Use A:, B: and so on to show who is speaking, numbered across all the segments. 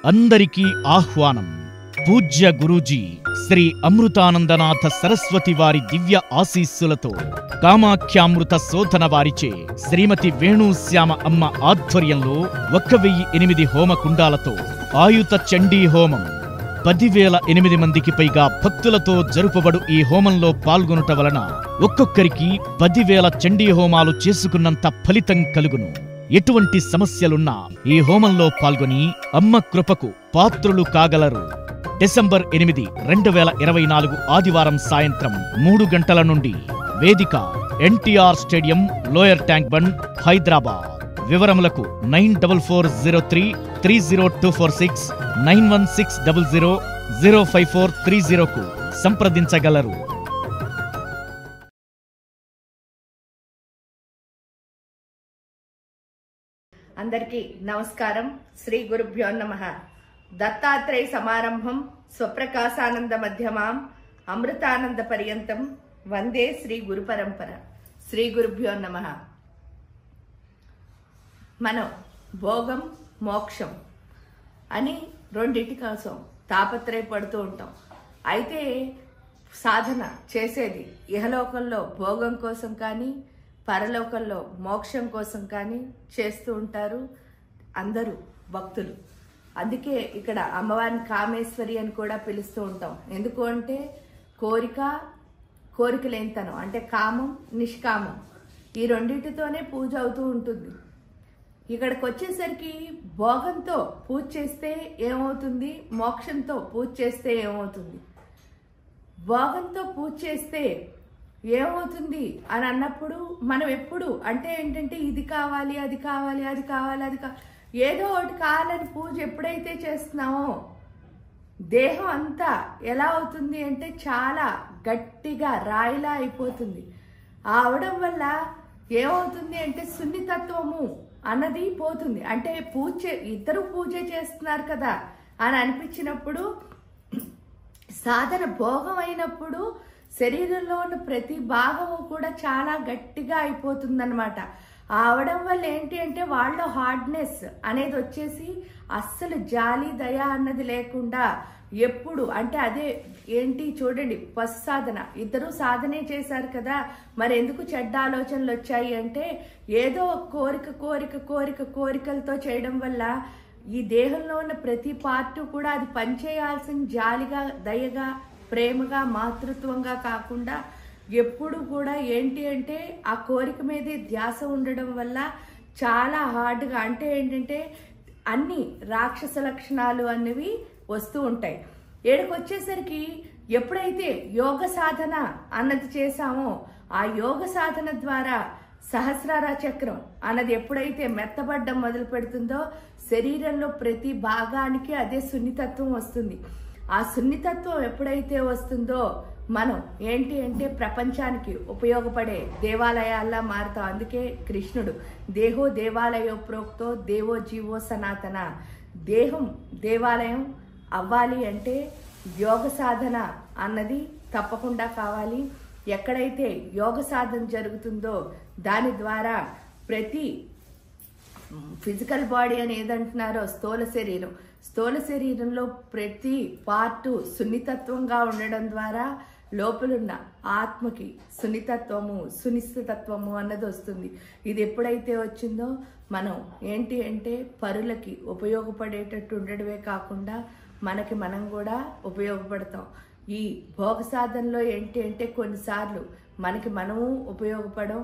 A: అందరికీ ఆహ్వానం. పూజ్య గురూజీ శ్రీ అమృతానందనాథ సరస్వతి వారి దివ్య ఆశీస్సులతో కామాఖ్యామృత శోధన వారిచే శ్రీమతి వేణుశ్యామ అమ్మ ఆధ్వర్యంలో 1008 హోమ కుండాలతో ఆయుత చండీ హోమం 10,008 మందికి పైగా భక్తులతో జరుపబడు ఈ హోమంలో పాల్గొనుట వలన ఒక్కొక్కరికి 10,000 చండీ హోమాలు చేసుకున్నంత ఫలితం కలుగును. ఎటువంటి సమస్యలున్నా ఈ హోమంలో పాల్గొని అమ్మ కృపకు పాత్రులు కాగలరు. డిసెంబర్ 8, 2024 ఆదివారం సాయంత్రం 3 గంటల నుండి. వేదిక NTR Stadium, Lower Tank Bund, Hyderabad. వివరములకు 9403300246 9160005430కు సంప్రదించగలరు.
B: అందరికీ నమస్కారం. శ్రీ గురుభ్యో నమః. దత్తాత్రేయ సమారంభం స్వప్రకాశానంద మధ్యమాం అమృతానంద పర్యంతం వందే శ్రీ గురు పరంపర. శ్రీ గురుభ్యో నమః. మనం భోగం మోక్షం అని రెండింటి కోసం తాపత్రయపడుతూ ఉంటాం. అయితే సాధన చేసేది ఇహలోకంలో భోగం కోసం కానీ పరలోకంలో మోక్షం కోసం కానీ చేస్తూ ఉంటారు అందరూ భక్తులు. అందుకే ఇక్కడ అమ్మవారిని కామేశ్వరి అని కూడా పిలుస్తూ ఉంటాం. ఎందుకు అంటే కోరిక లేనితనం, అంటే కామం నిష్కామం, ఈ రెండింటితోనే పూజ అవుతూ ఉంటుంది. ఇక్కడికి వచ్చేసరికి భోగంతో పూజ చేస్తే ఏమవుతుంది, మోక్షంతో పూజ చేస్తే ఏమవుతుంది. భోగంతో పూజ చేస్తే ఏమవుతుంది అని అన్నప్పుడు మనం ఎప్పుడు అంటే ఏంటంటే ఇది కావాలి అది కావాలి అది కావాలి అది ఏదో ఒకటి కావాలని పూజ ఎప్పుడైతే చేస్తున్నామో దేహం అంతా ఎలా అవుతుంది అంటే చాలా గట్టిగా రాయిలా అయిపోతుంది. అవడం వల్ల ఏమవుతుంది అంటే సున్నితత్వము అన్నది పోతుంది. అంటే ఇద్దరు పూజ చేస్తున్నారు కదా అని అనిపించినప్పుడు, సాధన భోగం అయినప్పుడు శరీరంలో ఉన్న ప్రతి భాగము కూడా చాలా గట్టిగా అయిపోతుందన్నమాట. అవడం వల్ల ఏంటి అంటే వాళ్ళలో హార్డ్నెస్ అనేది వచ్చేసి అస్సలు జాలి దయ అన్నది లేకుండా ఎప్పుడు అంటే అదే ఏంటి చూడండి, ఫస్ట్ సాధన ఇద్దరు సాధనే చేశారు కదా, మరి ఎందుకు చెడ్డ ఆలోచనలు వచ్చాయి అంటే ఏదో కోరికలతో చేయడం వల్ల ఈ దేహంలో ఉన్న ప్రతి పార్ట్ కూడా అది పనిచేయాల్సిన జాలిగా దయగా ప్రేమగా మాతృత్వంగా కాకుండా ఎప్పుడు కూడా ఏంటి అంటే ఆ కోరిక మీదే ధ్యాస ఉండడం వల్ల చాలా హార్డ్గా అంటే ఏంటంటే అన్ని రాక్షస లక్షణాలు అనేవి వస్తూ ఉంటాయి. ఏడకు వచ్చేసరికి ఎప్పుడైతే యోగ సాధన అన్నది చేశామో ఆ యోగ సాధన ద్వారా సహస్రార చక్రం అన్నది ఎప్పుడైతే మెత్తబడ్డం మొదలు పెడుతుందో శరీరంలో ప్రతి భాగానికి అదే సున్నితత్వం వస్తుంది. ఆ సున్నితత్వం ఎప్పుడైతే వస్తుందో మనం ఏంటి అంటే ప్రపంచానికి ఉపయోగపడే దేవాలయాల్లా మారుతాం. అందుకే కృష్ణుడు దేహో దేవాలయో ప్రోక్తో దేవో జీవో సనాతన. దేహం దేవాలయం అవ్వాలి అంటే యోగ సాధన అన్నది తప్పకుండా కావాలి. ఎక్కడైతే యోగ సాధన జరుగుతుందో దాని ద్వారా ప్రతి ఫిజికల్ బాడీ అని ఏదంటున్నారో స్థూల శరీరంలో ప్రతి పార్టు సున్నితత్వంగా ఉండడం ద్వారా లోపలున్న ఆత్మకి సునిశ్చితత్వము అన్నది వస్తుంది. ఇది ఎప్పుడైతే వచ్చిందో మనం ఏంటి అంటే పరులకి ఉపయోగపడేటట్టు ఉండడమే కాకుండా మనకి మనం కూడా ఉపయోగపడతాం. ఈ భోగ సాధనలో ఏంటి అంటే కొన్నిసార్లు మనకి మనము ఉపయోగపడం,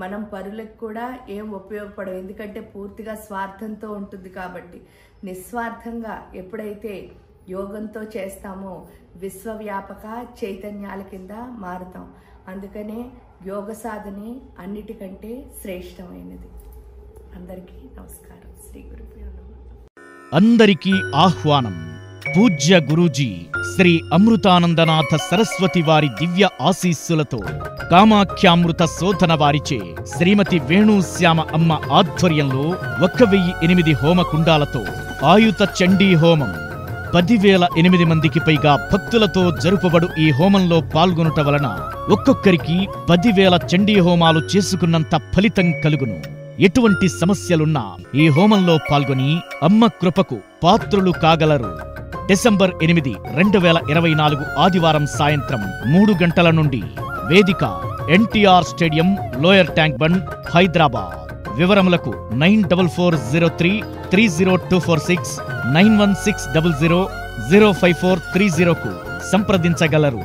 B: మనం పరులకు కూడా ఏం ఉపయోగపడం. ఎందుకంటే పూర్తిగా స్వార్థంతో ఉంటుంది కాబట్టి నిస్వార్థంగా ఎప్పుడైతే యోగంతో చేస్తామో విశ్వవ్యాపక చైతన్యాల కింద మారుతాం. అందుకనే యోగ సాధనే అన్నిటికంటే శ్రేష్టమైనది. అందరికీ నమస్కారం. శ్రీ గురుభ్యో నమః.
A: అందరికీ ఆహ్వానం. పూజ్య గురూజీ శ్రీ అమృతానందనాథ సరస్వతి వారి దివ్య ఆశీస్సులతో కామాఖ్యామృత శోధన వారిచే శ్రీమతి వేణుశ్యామ అమ్మ ఆధ్వర్యంలో 1008 హోమ కుండాలతో ఆయుత చండీ హోమం 10,008 మందికి పైగా భక్తులతో జరుపబడు ఈ హోమంలో పాల్గొనుట వలన ఒక్కొక్కరికి 10,000 చండీ హోమాలు చేసుకున్నంత ఫలితం కలుగును. ఎటువంటి సమస్యలున్నా ఈ హోమంలో పాల్గొని అమ్మ కృపకు పాత్రులు కాగలరు. డిసెంబర్ 8, 2024 ఆదివారం సాయంత్రం 3 గంటల నుండి. వేదిక NTR Stadium, Lower Tank Bund, Hyderabad. వివరములకు 9440 30246 91600 05430కు సంప్రదించగలరు.